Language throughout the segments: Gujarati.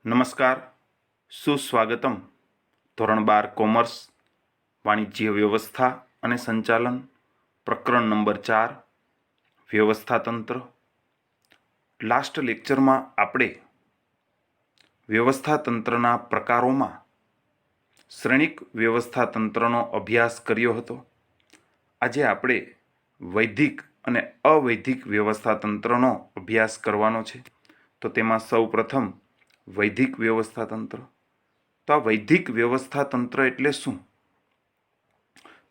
નમસ્કાર, સુસ્વાગતમ. ધોરણ 12 કોમર્સ, વાણિજ્ય વ્યવસ્થા અને સંચાલન, પ્રકરણ નંબર 4, વ્યવસ્થાતંત્ર. લાસ્ટ લેક્ચરમાં આપણે વ્યવસ્થાતંત્રના પ્રકારોમાં શ્રેણિક વ્યવસ્થાતંત્રનો અભ્યાસ કર્યો હતો. આજે આપણે વૈધિક અને અવૈધિક વ્યવસ્થાતંત્રનો અભ્યાસ કરવાનો છે. તો તેમાં સૌ પ્રથમ વૈધિક વ્યવસ્થાતંત્ર. તો આ વૈધિક વ્યવસ્થાતંત્ર એટલે શું?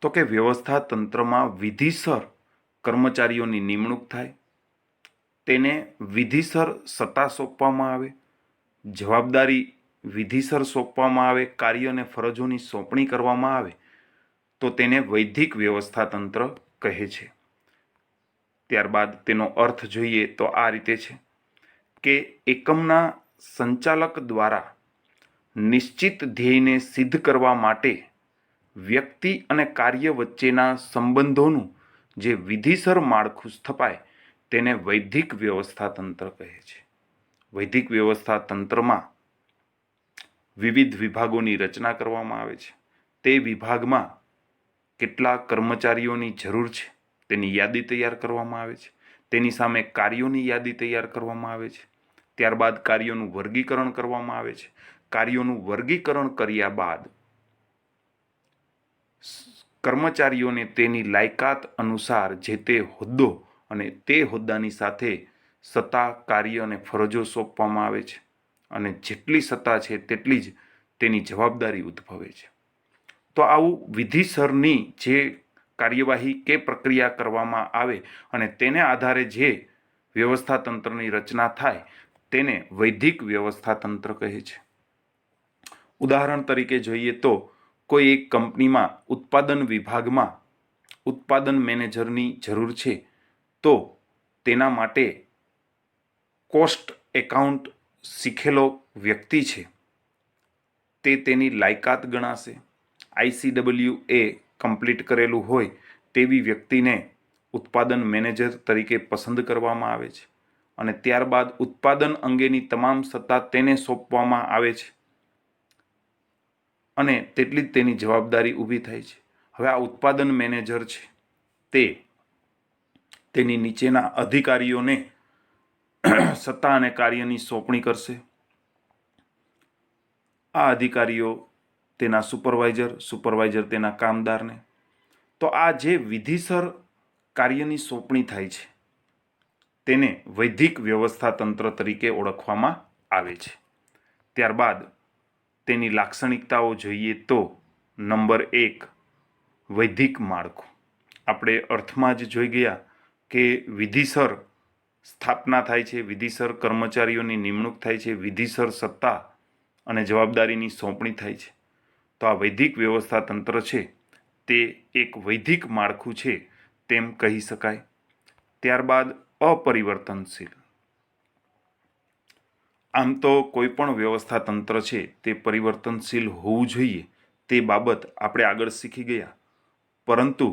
તો કે વ્યવસ્થાતંત્રમાં વિધિસર કર્મચારીઓની નિમણૂક થાય, તેને વિધિસર સત્તા સોંપવામાં આવે, જવાબદારી વિધિસર સોંપવામાં આવે, કાર્ય અને ફરજોની સોંપણી કરવામાં આવે, તો તેને વૈધિક વ્યવસ્થાતંત્ર કહે છે. ત્યારબાદ તેનો અર્થ જોઈએ તો આ રીતે છે કે એકમના સંચાલક દ્વારા નિશ્ચિત ધ્યેયને સિદ્ધ કરવા માટે વ્યક્તિ અને કાર્ય વચ્ચેના સંબંધોનું જે વિધિસર માળખું સ્થપાય તેને વૈધિક વ્યવસ્થાતંત્ર કહે છે. વૈધિક વ્યવસ્થાતંત્રમાં વિવિધ વિભાગોની રચના કરવામાં આવે છે. તે વિભાગમાં કેટલા કર્મચારીઓની જરૂર છે તેની યાદી તૈયાર કરવામાં આવે છે. તેની સામે કાર્યોની યાદી તૈયાર કરવામાં આવે છે. ત્યારબાદ કાર્યોનું વર્ગીકરણ કરવામાં આવે છે. કાર્યોનું વર્ગીકરણ કર્યા બાદ કર્મચારીઓને તેની લાયકાત અનુસાર જે તે હોદ્દો અને તે હોદ્દાની સાથે સત્તા, કાર્ય અને ફરજો સોંપવામાં આવે છે અને જેટલી સત્તા છે તેટલી જ તેની જવાબદારી ઉદ્ભવે છે. તો આવું વિધિસરની જે કાર્યવાહી કે પ્રક્રિયા કરવામાં આવે અને તેને આધારે જે વ્યવસ્થાતંત્રની રચના થાય તેને વૈધિક વ્યવસ્થાતંત્ર કહે છે. ઉદાહરણ તરીકે જોઈએ તો કોઈ એક કંપનીમાં ઉત્પાદન વિભાગમાં ઉત્પાદન મેનેજરની જરૂર છે, તો તેના માટે કોસ્ટ એકાઉન્ટ શીખેલો વ્યક્તિ છે તે તેની લાયકાત ગણાશે. ICWA કમ્પ્લીટ કરેલું હોય તેવી વ્યક્તિને ઉત્પાદન મેનેજર તરીકે પસંદ કરવામાં આવે છે અને ત્યારબાદ ઉત્પાદન અંગેની તમામ સત્તા તેને સોંપવામાં આવે છે અને તેટલી જ તેની જવાબદારી ઊભી થાય છે. હવે આ ઉત્પાદન મેનેજર છે તે તેની નીચેના અધિકારીઓને સત્તા અને કાર્યની સોંપણી કરશે. આ અધિકારીઓ તેના સુપરવાઇઝર તેના કામદારને. તો આ જે વિધિસર કાર્યની સોંપણી થાય છે તેને વૈધિક વ્યવસ્થાતંત્ર તરીકે ઓળખવામાં આવે છે. ત્યારબાદ તેની લાક્ષણિકતાઓ જોઈએ તો નંબર 1, વૈધિક માળખું. આપણે અર્થમાં જ જોઈ ગયા કે વિધિસર સ્થાપના થાય છે, વિધિસર કર્મચારીઓની નિમણૂક થાય છે, વિધિસર સત્તા અને જવાબદારીની સોંપણી થાય છે. તો આ વૈધિક વ્યવસ્થાતંત્ર છે તે એક વૈધિક માળખું છે તેમ કહી શકાય. ત્યારબાદ અપરિવર્તનશીલ. આમ તો કોઈ પણ વ્યવસ્થાતંત્ર છે તે પરિવર્તનશીલ હોવું જોઈએ તે બાબત આપણે આગળ શીખી ગયા, પરંતુ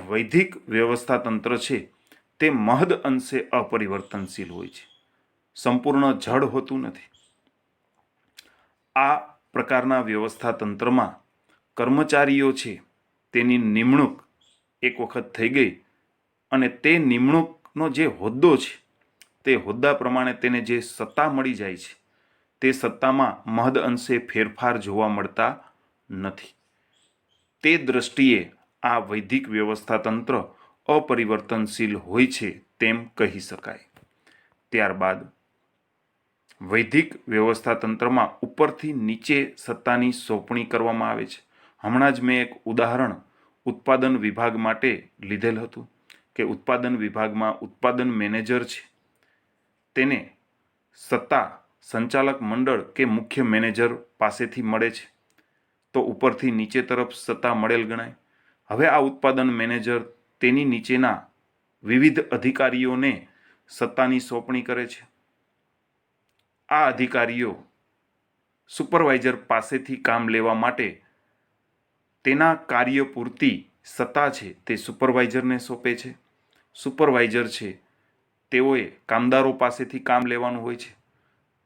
વૈધિક વ્યવસ્થાતંત્ર છે તે મહદ અંશે અપરિવર્તનશીલ હોય છે, સંપૂર્ણ જડ હોતું નથી. આ પ્રકારના વ્યવસ્થાતંત્રમાં કર્મચારીઓ છે તેની નિમણૂક એક વખત થઈ ગઈ અને તે નિમણૂકનો જે હોદ્દો છે તે હોદ્દા પ્રમાણે તેને જે સત્તા મળી જાય છે તે સત્તામાં મહદ અંશે ફેરફાર જોવા મળતા નથી. તે દ્રષ્ટિએ આ વૈધિક વ્યવસ્થાતંત્ર અપરિવર્તનશીલ હોય છે તેમ કહી શકાય. ત્યારબાદ વૈધિક વ્યવસ્થાતંત્રમાં ઉપરથી નીચે સત્તાની સોંપણી કરવામાં આવે છે. હમણાં જ મેં એક ઉદાહરણ ઉત્પાદન વિભાગ માટે લીધેલ હતું કે ઉત્પાદન વિભાગમાં ઉત્પાદન મેનેજર છે તેને સત્તા સંચાલક મંડળ કે મુખ્ય મેનેજર પાસેથી મળે છે, તો ઉપરથી નીચે તરફ સત્તા મળેલ ગણાય. હવે આ ઉત્પાદન મેનેજર તેની નીચેના વિવિધ અધિકારીઓને સત્તાની સોંપણી કરે છે. આ અધિકારીઓ સુપરવાઇઝર પાસેથી કામ લેવા માટે તેના કાર્ય પૂરતી સત્તા છે તે સુપરવાઇઝરને સોંપે છે. સુપરવાઇઝર છે તેઓએ કામદારો પાસેથી કામ લેવાનું હોય છે,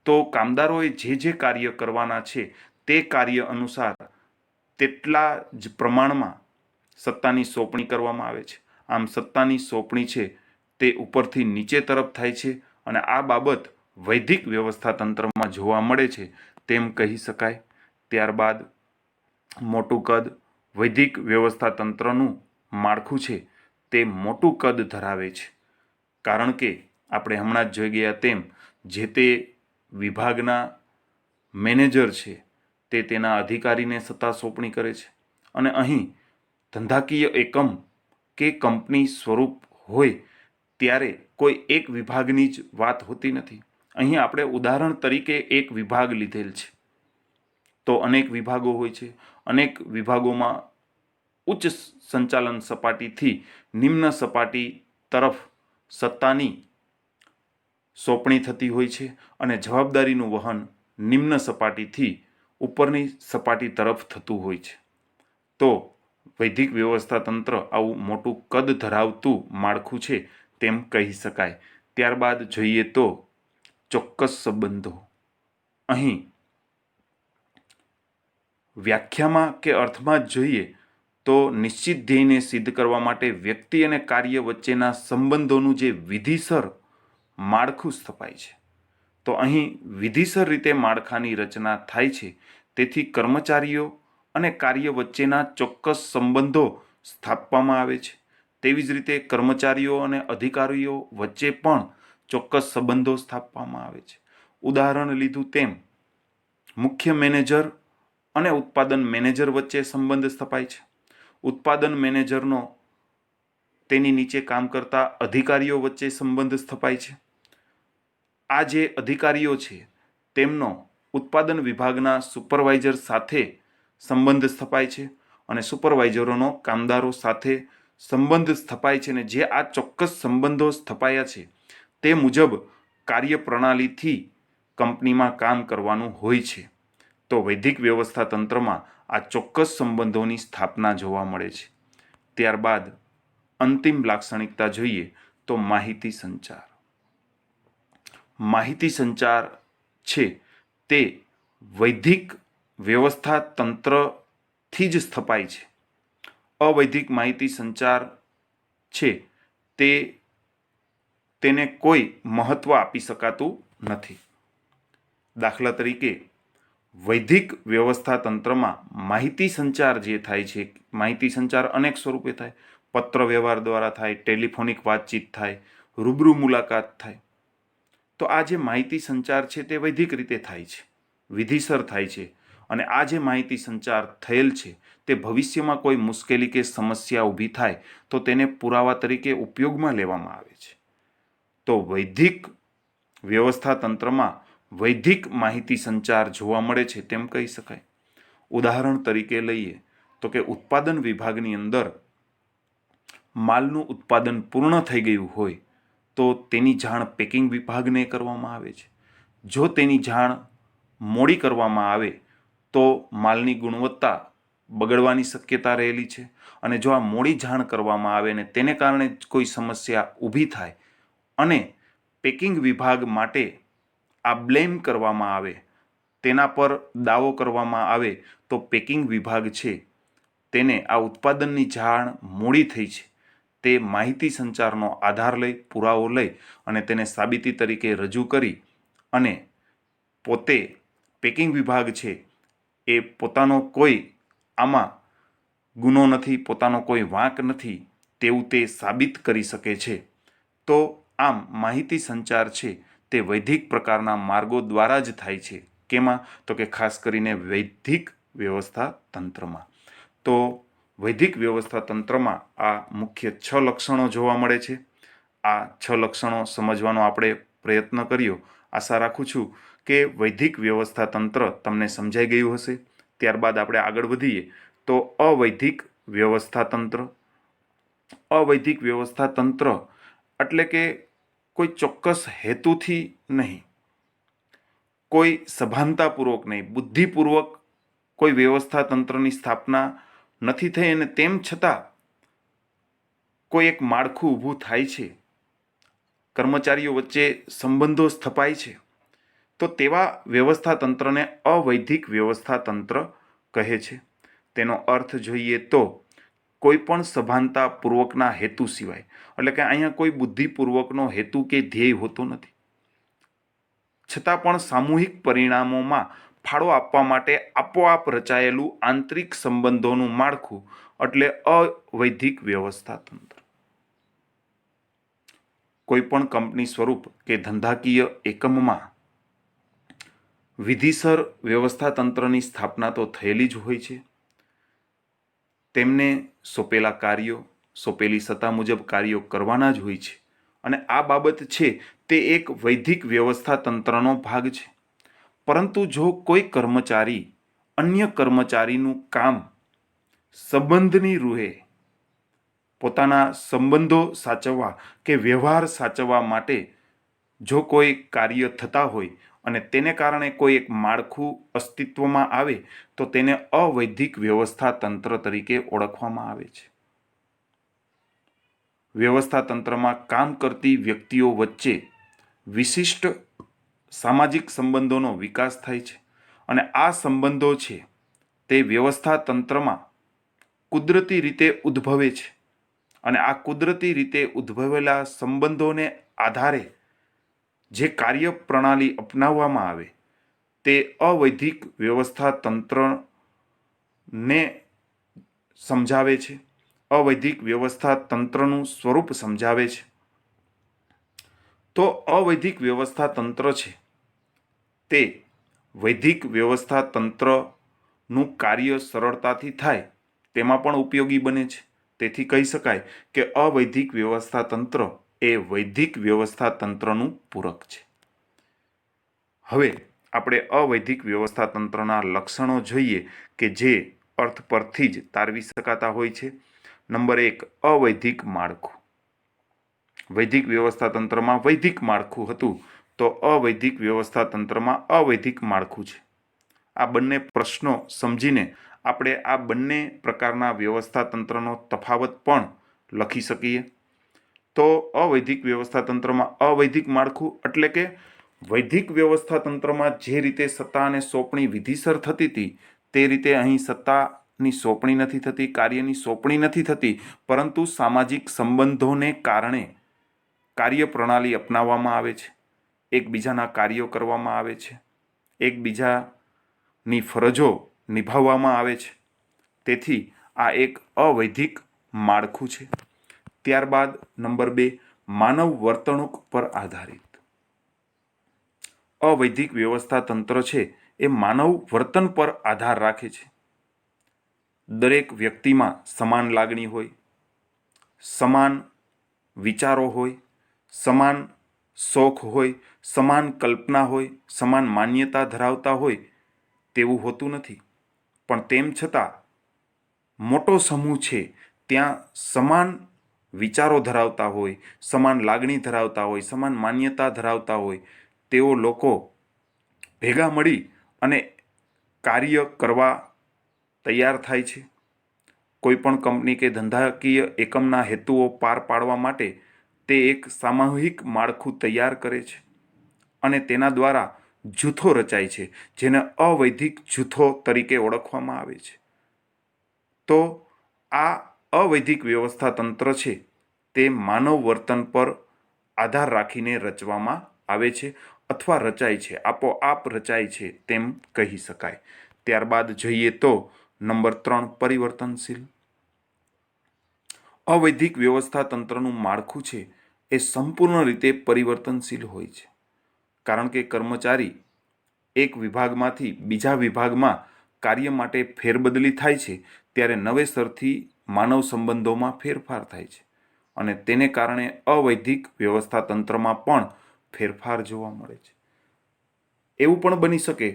તો કામદારોએ જે કાર્ય કરવાના છે તે કાર્ય અનુસાર તેટલા જ પ્રમાણમાં સત્તાની સોંપણી કરવામાં આવે છે. આમ સત્તાની સોંપણી છે તે ઉપરથી નીચે તરફ થાય છે અને આ બાબત વૈદિક વ્યવસ્થા તંત્રમાં જોવા મળે છે તેમ કહી શકાય. ત્યારબાદ મોટું કદ. વૈદિક વ્યવસ્થા તંત્રનું માળખું છે તે મોટું કદ ધરાવે છે, કારણ કે આપણે હમણાં જ જોઈ ગયા તેમ જે તે વિભાગના મેનેજર છે તે તેના અધિકારીને સત્તા સોંપણી કરે છે. અને અહીં ધંધાકીય એકમ કે કંપની સ્વરૂપ હોય ત્યારે કોઈ એક વિભાગની જ વાત હોતી નથી. અહીં આપણે ઉદાહરણ તરીકે એક વિભાગ લીધેલ છે, તો અનેક વિભાગો હોય છે. અનેક વિભાગોમાં ઉચ્ચ સંચાલન સપાટીથી નિમ્ન સપાટી તરફ સત્તાની સોંપણી થતી હોય છે અને જવાબદારીનું વહન નિમ્ન સપાટીથી ઉપરની સપાટી તરફ થતું હોય છે. તો વૈદિક વ્યવસ્થા તંત્ર આવું મોટું કદ ધરાવતું માળખું છે તેમ કહી શકાય. ત્યારબાદ જોઈએ તો ચોક્કસ સંબંધો. અહીં વ્યાખ્યામાં કે અર્થમાં જ જોઈએ તો નિશ્ચિત ધ્યેયને સિદ્ધ કરવા માટે વ્યક્તિ અને કાર્ય વચ્ચેના સંબંધોનું જે વિધિસર માળખું સ્થપાય છે. તો અહીં વિધિસર રીતે માળખાની રચના થાય છે, તેથી કર્મચારીઓ અને કાર્ય વચ્ચેના ચોક્કસ સંબંધો સ્થાપવામાં આવે છે. તેવી જ રીતે કર્મચારીઓ અને અધિકારીઓ વચ્ચે પણ ચોક્કસ સંબંધો સ્થાપવામાં આવે છે. ઉદાહરણ લીધું તેમ મુખ્ય મેનેજર અને ઉત્પાદન મેનેજર વચ્ચે સંબંધ સ્થપાય છે. ઉત્પાદન મેનેજરનો તેની નીચે કામ કરતા અધિકારીઓ વચ્ચે સંબંધ સ્થપાય છે. આ જે અધિકારીઓ છે તેમનો ઉત્પાદન વિભાગના સુપરવાઇઝર સાથે સંબંધ સ્થપાય છે અને સુપરવાઇઝરોનો કામદારો સાથે સંબંધ સ્થપાય છે. અને જે આ ચોક્કસ સંબંધો સ્થપાયા છે તે મુજબ કાર્યપ્રણાલીથી કંપનીમાં કામ કરવાનું હોય છે. તો વૈદિક વ્યવસ્થા તંત્રમાં આ ચોક્કસ સંબંધોની સ્થાપના જોવા મળે છે. ત્યારબાદ અંતિમ લાક્ષણિકતા જોઈએ તો માહિતી સંચાર. માહિતી સંચાર છે તે વૈદિક વ્યવસ્થા તંત્રથી જ સ્થપાય છે. અવૈદિક માહિતી સંચાર છે તેને કોઈ મહત્વ આપી શકાતું નથી. દાખલા તરીકે વૈદિક વ્યવસ્થા તંત્રમાં માહિતી સંચાર જે થાય છે, માહિતી સંચાર અનેક સ્વરૂપે થાય. પત્ર વ્યવહાર દ્વારા થાય, ટેલિફોનિક વાતચીત થાય, રૂબરૂ મુલાકાત થાય. તો આ જે માહિતી સંચાર છે તે વૈદિક રીતે થાય છે, વિધિસર થાય છે. અને આ જે માહિતી સંચાર થયેલ છે તે ભવિષ્યમાં કોઈ મુશ્કેલી કે સમસ્યા ઊભી થાય તો તેને પુરાવા તરીકે ઉપયોગમાં લેવામાં આવે છે. તો વૈદિક વ્યવસ્થા તંત્રમાં વૈદિક માહિતી સંચાર જોવા મળે છે તેમ કહી શકાય. ઉદાહરણ તરીકે લઈએ તો કે ઉત્પાદન વિભાગની અંદર માલનું ઉત્પાદન પૂર્ણ થઈ ગયું હોય તો તેની જાણ પેકિંગ વિભાગને કરવામાં આવે છે. જો તેની જાણ મોડી કરવામાં આવે તો માલની ગુણવત્તા બગડવાની શક્યતા રહેલી છે. અને જો આ મોડી જાણ કરવામાં આવે ને તેને કારણે કોઈ સમસ્યા ઊભી થાય અને પેકિંગ વિભાગ માટે આ બ્લેમ કરવામાં આવે, તેના પર દાવો કરવામાં આવે તો પેકિંગ વિભાગ છે તેને આ ઉત્પાદનની જાણ મોડી થઈ છે તે માહિતી સંચારનો આધાર લઈ, પુરાવો લઈ અને તેને સાબિતી તરીકે રજૂ કરી અને પોતે પેકિંગ વિભાગ છે એ પોતાનો કોઈ આમાં ગુનો નથી, પોતાનો કોઈ વાંક નથી તેવું તે સાબિત કરી શકે છે. તો આમ માહિતી સંચાર છે તે વૈદિક પ્રકારના માર્ગો દ્વારા જ થાય છે. કેમાં? તો કે ખાસ કરીને વૈદિક વ્યવસ્થા તંત્રમાં. તો વૈદિક વ્યવસ્થા તંત્રમાં આ મુખ્ય 6 લક્ષણો જોવા મળે છે. આ 6 લક્ષણો સમજવાનો આપણે પ્રયત્ન કર્યો. આશા રાખું છું કે વૈદિક વ્યવસ્થા તંત્ર તમને સમજાઈ ગયું હશે. ત્યારબાદ આપણે આગળ વધીએ તો અવૈધિક વ્યવસ્થા તંત્ર. અવૈધિક વ્યવસ્થા તંત્ર એટલે કે કોઈ ચોક્કસ હેતુથી નહીં, કોઈ સભાનતાપૂર્વક નહીં, બુદ્ધિપૂર્વક કોઈ વ્યવસ્થા તંત્રની સ્થાપના નથી થઈ અને તેમ છતાં કોઈ એક માળખું ઊભું થાય છે, કર્મચારીઓ વચ્ચે સંબંધો સ્થપાય છે, તો તેવા વ્યવસ્થા તંત્રને અવૈધિક વ્યવસ્થા તંત્ર કહે છે. તેનો અર્થ જોઈએ તો કોઈ પણ સભાનતાપૂર્વકના હેતુ સિવાય, એટલે કે અહીંયા કોઈ બુદ્ધિપૂર્વકનો હેતુ કે ધ્યેય હોતો નથી, છતાં પણ સામૂહિક પરિણામોમાં ફાળો આપવા માટે આપોઆપ રચાયેલું આંતરિક સંબંધોનું માળખું એટલે અવૈધિક વ્યવસ્થા તંત્ર. કોઈ પણ કંપની સ્વરૂપ કે ધંધાકીય એકમમાં વિધિસર વ્યવસ્થા તંત્રની સ્થાપના તો થયેલી જ હોય છે. તેમને સોંપેલા કાર્યો, સોંપેલી સત્તા મુજબ કાર્યો કરવાના જ હોય છે અને આ બાબત છે તે એક વૈધિક વ્યવસ્થા તંત્રનો ભાગ છે. પરંતુ જો કોઈ કર્મચારી અન્ય કર્મચારીનું કામ સંબંધની રૂહે પોતાના સંબંધો સાચવવા કે વ્યવહાર સાચવવા માટે જો કોઈ કાર્ય થતા હોય અને તેને કારણે કોઈ એક માળખું અસ્તિત્વમાં આવે તો તેને અવૈધિક વ્યવસ્થા તંત્ર તરીકે ઓળખવામાં આવે છે. વ્યવસ્થા તંત્રમાં કામ કરતી વ્યક્તિઓ વચ્ચે વિશિષ્ટ સામાજિક સંબંધોનો વિકાસ થાય છે અને આ સંબંધો છે તે વ્યવસ્થા તંત્રમાં કુદરતી રીતે ઉદ્ભવે છે અને આ કુદરતી રીતે ઉદ્ભવેલા સંબંધોને આધારે જે કાર્ય પ્રણાલી અપનાવવામાં આવે તે અવૈધિક વ્યવસ્થા તંત્રને સમજાવે છે, અવૈધિક વ્યવસ્થા તંત્રનું સ્વરૂપ સમજાવે છે. તો અવૈધિક વ્યવસ્થા તંત્ર છે તે વૈધિક વ્યવસ્થા તંત્રનું કાર્ય સરળતાથી થાય તેમાં પણ ઉપયોગી બને છે. તેથી કહી શકાય કે અવૈધિક વ્યવસ્થા તંત્ર એ વૈધિક વ્યવસ્થા તંત્રનું પૂરક છે. હવે આપણે અવૈધિક વ્યવસ્થા તંત્રના લક્ષણો જોઈએ કે જે અર્થ પરથી જ તારવી શકાતા હોય છે. નંબર 1, અવૈધિક માળખું. વૈધિક વ્યવસ્થા તંત્રમાં વૈધિક માળખું હતું તો અવૈધિક વ્યવસ્થા તંત્રમાં અવૈધિક માળખું છે. આ બંને પ્રશ્નો સમજીને આપણે આ બંને પ્રકારના વ્યવસ્થા તંત્રનો તફાવત પણ લખી શકીએ. તો અવૈધિક વ્યવસ્થા તંત્રમાં અવૈધિક માળખું એટલે કે વૈધિક વ્યવસ્થા તંત્રમાં જે રીતે સત્તા અને સોંપણી વિધિસર થતી હતી તે રીતે અહીં સત્તાની સોંપણી નથી થતી, કાર્યની સોંપણી નથી થતી, પરંતુ સામાજિક સંબંધોને કારણે કાર્ય પ્રણાલી અપનાવવામાં આવે છે, એકબીજાના કાર્યો કરવામાં આવે છે, એકબીજાની ફરજો નિભાવવામાં આવે છે. તેથી આ એક અવૈધિક માળખું છે. ત્યારબાદ નંબર 2, માનવ વર્તણૂક પર આધારિત. અવૈધિક વ્યવસ્થા તંત્ર છે એ માનવ વર્તન પર આધાર રાખે છે. દરેક વ્યક્તિમાં સમાન લાગણી હોય, સમાન વિચારો હોય, સમાન શોખ હોય, સમાન કલ્પના હોય, સમાન માન્યતા ધરાવતા હોય તેવું હોતું નથી. પણ તેમ છતાં મોટો સમૂહ છે ત્યાં સમાન વિચારો ધરાવતા હોય, સમાન લાગણી ધરાવતા હોય, સમાન માન્યતા ધરાવતા હોય તેઓ લોકો ભેગા મળી અને કાર્ય કરવા તૈયાર થાય છે. કોઈ પણ કંપની કે ધંધાકીય એકમના હેતુઓ પાર પાડવા માટે તે એક સામૂહિક માળખું તૈયાર કરે છે અને તેના દ્વારા જૂથો રચાય છે જેને અવૈધિક જૂથો તરીકે ઓળખવામાં આવે છે. તો આ અવૈધિક વ્યવસ્થા તંત્ર છે તે માનવ વર્તન પર આધાર રાખીને રચવામાં આવે છે અથવા રચાય છે, આપોઆપ રચાય છે તેમ કહી શકાય. ત્યારબાદ જોઈએ તો નંબર 3, પરિવર્તનશીલ. અવૈધિક વ્યવસ્થા તંત્રનું માળખું છે એ સંપૂર્ણ રીતે પરિવર્તનશીલ હોય છે. કારણ કે કર્મચારી એક વિભાગમાંથી બીજા વિભાગમાં કાર્ય માટે ફેરબદલી થાય છે ત્યારે નવેસરથી માનવ સંબંધોમાં ફેરફાર થાય છે અને તેને કારણે અવૈધિક વ્યવસ્થા તંત્રમાં પણ ફેરફાર જોવા મળે છે. એવું પણ બની શકે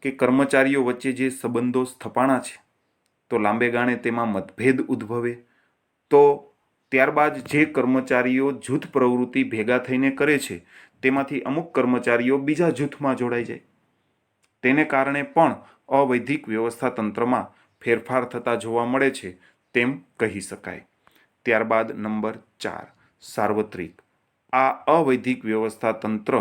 કે કર્મચારીઓ વચ્ચે જે સંબંધો સ્થપાણા છે તો લાંબે ગાળે તેમાં મતભેદ ઉદ્ભવે, તો ત્યારબાદ જે કર્મચારીઓ જૂથ પ્રવૃત્તિ ભેગા થઈને કરે છે તેમાંથી અમુક કર્મચારીઓ બીજા જૂથમાં જોડાઈ જાય, તેને કારણે પણ અવૈધિક વ્યવસ્થા તંત્રમાં ફેરફાર થતા જોવા મળે છે તેમ કહી શકાય. ત્યારબાદ નંબર 4, સાર્વત્રિક. આ અવૈધિક વ્યવસ્થા તંત્ર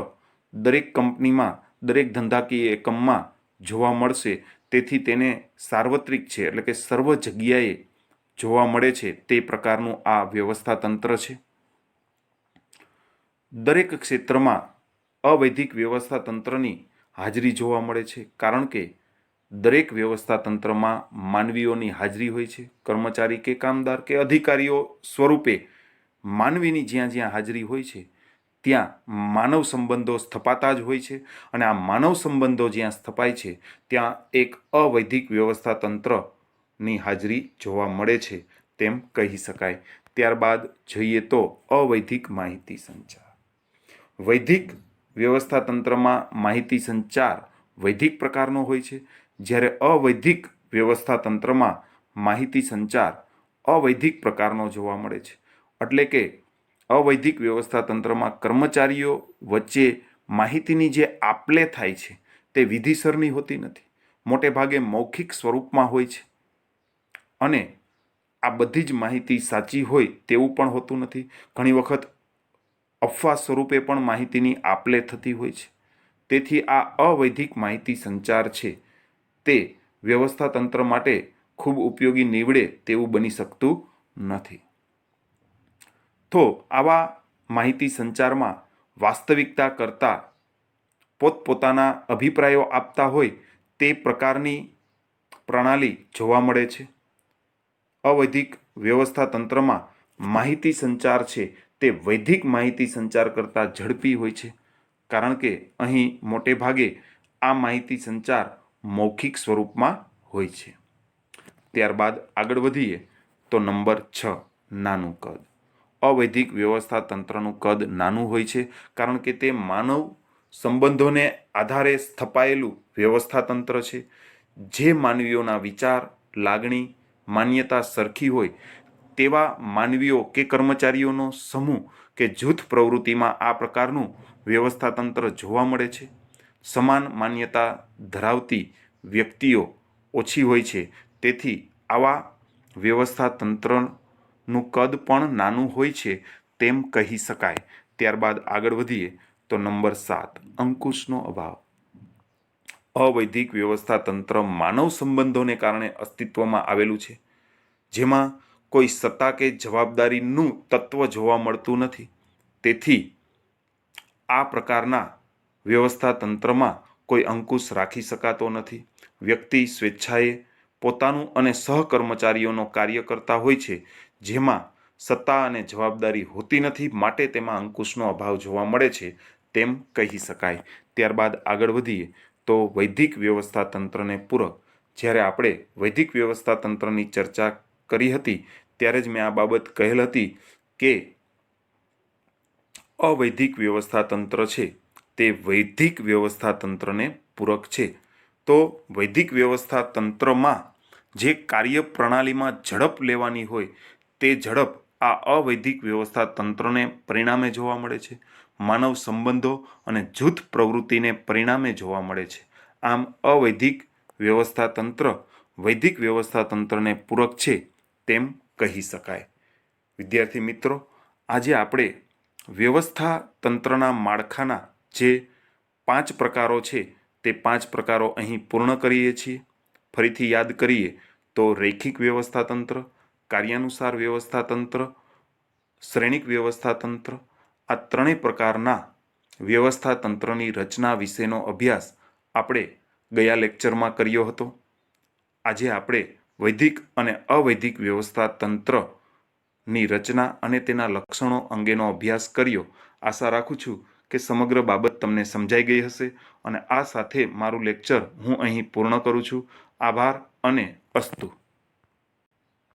દરેક કંપનીમાં, દરેક ધંધાકીય એકમમાં જોવા મળશે, તેથી તેને સાર્વત્રિક છે એટલે કે સર્વ જગ્યાએ જોવા મળે છે તે પ્રકારનું આ વ્યવસ્થા તંત્ર છે. દરેક ક્ષેત્રમાં અવૈધિક વ્યવસ્થા તંત્રની હાજરી જોવા મળે છે, કારણ કે દરેક વ્યવસ્થા તંત્રમાં માનવીઓની હાજરી હોય છે. કર્મચારી કે કામદાર કે અધિકારીઓ સ્વરૂપે માનવીની જ્યાં જ્યાં હાજરી હોય છે ત્યાં માનવ સંબંધો સ્થપાતા જ હોય છે, અને આ માનવ સંબંધો જ્યાં સ્થપાય છે ત્યાં એક અવૈધિક વ્યવસ્થા તંત્રની હાજરી જોવા મળે છે તેમ કહી શકાય. ત્યારબાદ જોઈએ તો અવૈધિક માહિતી સંચાર. વૈધિક વ્યવસ્થા તંત્રમાં માહિતી સંચાર વૈધિક પ્રકારનો હોય છે, જ્યારે અવૈધિક વ્યવસ્થા તંત્રમાં માહિતી સંચાર અવૈધિક પ્રકારનો જોવા મળે છે. એટલે કે અવૈધિક વ્યવસ્થા તંત્રમાં કર્મચારીઓ વચ્ચે માહિતીની જે આપલે થાય છે તે વિધિસરની હોતી નથી, મોટે ભાગે મૌખિક સ્વરૂપમાં હોય છે, અને આ બધી જ માહિતી સાચી હોય તેવું પણ હોતું નથી. ઘણી વખત અફવા સ્વરૂપે પણ માહિતીની આપલે થતી હોય છે. તેથી આ અવૈધિક માહિતી સંચાર છે તે વ્યવસ્થા તંત્ર માટે ખૂબ ઉપયોગી નીવડે તેવું બની શકતું નથી. તો આવા માહિતી સંચારમાં વાસ્તવિકતા કરતાં પોતપોતાના અભિપ્રાયો આપતા હોય તે પ્રકારની પ્રણાલી જોવા મળે છે. અવૈધિક વ્યવસ્થા તંત્રમાં માહિતી સંચાર છે તે વૈધિક માહિતી સંચાર કરતાં ઝડપી હોય છે, કારણ કે અહીં મોટે ભાગે આ માહિતી સંચાર મૌખિક સ્વરૂપમાં હોય છે. ત્યારબાદ આગળ વધીએ તો નંબર 6, નાનું કદ. અવૈધિક વ્યવસ્થા તંત્રનું કદ નાનું હોય છે, કારણ કે તે માનવ સંબંધોને આધારે સ્થપાયેલું વ્યવસ્થા તંત્ર છે. જે માનવીઓના વિચાર, લાગણી, માન્યતા સરખી હોય તેવા માનવીઓ કે કર્મચારીઓનો સમૂહ કે જૂથ પ્રવૃત્તિમાં આ પ્રકારનું વ્યવસ્થા તંત્ર જોવા મળે છે. સમાન માન્યતા ધરાવતી વ્યક્તિઓ ઓછી હોય છે, તેથી આવા વ્યવસ્થા તંત્રનું કદ પણ નાનું હોય છે તેમ કહી શકાય. ત્યારબાદ આગળ વધીએ તો નંબર 7, અંકુશનો અભાવ. અવૈધિક વ્યવસ્થા તંત્ર માનવ સંબંધોને કારણે અસ્તિત્વમાં આવેલું છે, જેમાં કોઈ સત્તા કે જવાબદારીનું તત્વ જોવા મળતું નથી. તેથી આ પ્રકારના વ્યવસ્થા તંત્રમાં કોઈ અંકુશ રાખી શકાતો નથી. વ્યક્તિ સ્વેચ્છાએ પોતાનું અને સહકર્મચારીઓનો કાર્ય કરતા હોય છે, જેમાં સત્તા અને જવાબદારી હોતી નથી, માટે તેમાં અંકુશનો અભાવ જોવા મળે છે તેમ કહી શકાય. ત્યારબાદ આગળ વધીએ તો વૈધિક વ્યવસ્થા તંત્રને પૂરક. જ્યારે આપણે વૈધિક વ્યવસ્થા તંત્રની ચર્ચા કરી હતી ત્યારે જ મેં આ બાબત કહેલ હતી કે અવૈધિક વ્યવસ્થા તંત્ર છે તે વૈધિક વ્યવસ્થા તંત્રને પૂરક છે. તો વૈધિક વ્યવસ્થા તંત્રમાં જે કાર્ય પ્રણાલીમાં ઝડપ લેવાની હોય તે ઝડપ આ અવૈધિક વ્યવસ્થા તંત્રને પરિણામે જોવા મળે છે. માનવ સંબંધો અને જૂથ પ્રવૃત્તિને પરિણામે જોવા મળે છે. આમ અવૈધિક વ્યવસ્થા તંત્ર વૈધિક વ્યવસ્થા તંત્રને પૂરક છે તેમ કહી શકાય. વિદ્યાર્થી મિત્રો, આજે આપણે વ્યવસ્થા તંત્રના માળખાના જે 5 પ્રકારો છે તે 5 પ્રકારો અહીં પૂર્ણ કરીએ છીએ. ફરીથી યાદ કરીએ તો રૈખિક વ્યવસ્થા તંત્ર, કાર્યાનુસાર વ્યવસ્થા તંત્ર, શ્રેણિક વ્યવસ્થા તંત્ર, આ ત્રણેય પ્રકારના વ્યવસ્થા તંત્રની રચના વિશેનો અભ્યાસ આપણે ગયા લેક્ચરમાં કર્યો હતો. આજે આપણે વૈધિક અને અવૈધિક વ્યવસ્થા તંત્રની રચના અને તેના લક્ષણો અંગેનો અભ્યાસ કર્યો. આશા રાખું છું કે સમગ્ર બાબત તમને સમજાઈ ગઈ હશે, અને આ સાથે મારું લેક્ચર હું અહીં પૂર્ણ કરું છું. આભાર અને અસ્તુ.